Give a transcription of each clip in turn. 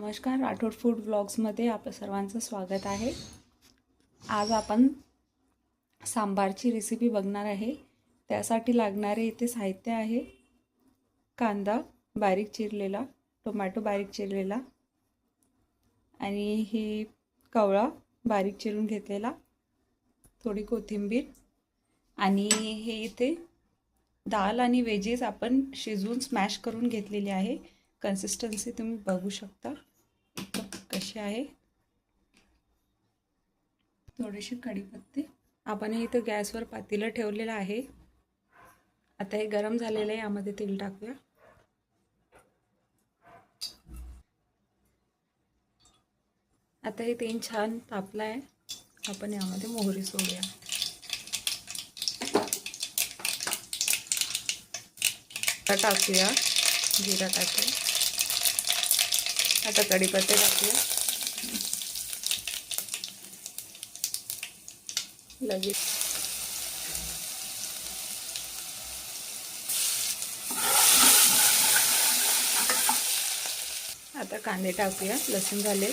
नमस्कार, राठोड फूड ब्लॉग्समध्ये आपलं सर्वांचं स्वागत आहे। आज आपण सांबारची रेसिपी बघणार आहे। त्यासाठी लागणारे इथे साहित्य आहे कांदा बारीक चिरलेला, टोमॅटो बारीक चिरलेला आणि ही कवळा बारीक चिरून घेतलेला, थोडी कोथिंबीर आणि हे इथे डाळ आणि वेजेस आपण शिजवून स्मॅश करून घेतलेली आहे। कन्सिस्टन्सी तुम्ही बघू शकता कशी आहे। थोडीशी कढीपत्ते आपण इथे गॅसवर पातेलं ठेवलेलं आहे। आता हे गरम झालेलं आहे, यामध्ये तेल टाकूया। आता हे तेल छान तापलं आहे, आपण यामध्ये मोहरी सोडूया। टाकूया जिरा टाकूया। आता कढीपत्ते टाकूया। लगेच आता कांदे टाकूया। लसूण झाले,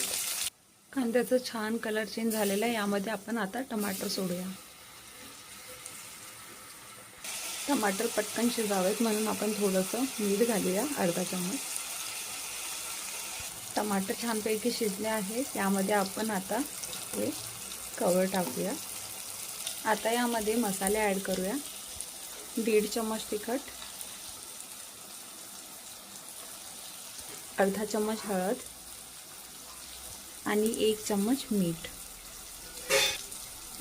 कांद्याचा छान कलर चेंज झालेला आहे। यामध्ये आपण आता टमाटर सोडूया। टमाटर पटकन शिजावेत म्हणून आपण थोडंसं मीठ घालूया, अर्धा चमच। टमाटर छानपैकी शिजले आहेत, यामध्ये आपण आता हे कवळ टाकूया। आता यामध्ये मसाले ॲड करूया। 1.5 चम्मच तिखट, अर्धा चम्मच हळद आणि 1 चम्मच मीठ।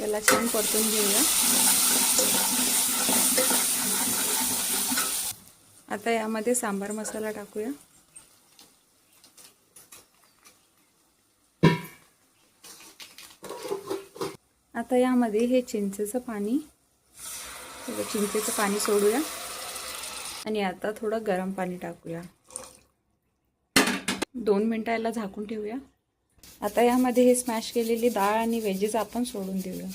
याला छान परतून घेऊया। आता यामध्ये सांबार मसाला टाकूया। आता यामध्ये हे चिंचेचं पाणी सोडूया आणि आता थोडं गरम पाणी टाकूया। 2 मिनिटं याला झाकून ठेवूया। आता यामध्ये हे स्मॅश केलेली डाळ आणि वेजेस आपण सोडून देऊया।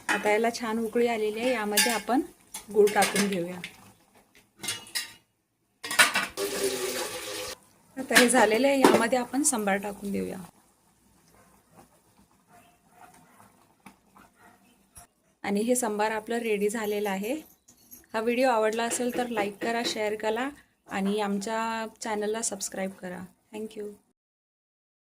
आता याला छान उकळी आलेली आहे, यामध्ये आपण गूळ टाकून घेऊया। आता हे झालेले आहे, यामध्ये आपण सांबार टाकून देऊया। आणि हे सांबार आपलं रेडी झालेलं आहे। हा व्हिडिओ आवडला असेल तर लाईक करा, शेअर करा आणि आमच्या चॅनलला सबस्क्राईब करा। थँक्यू।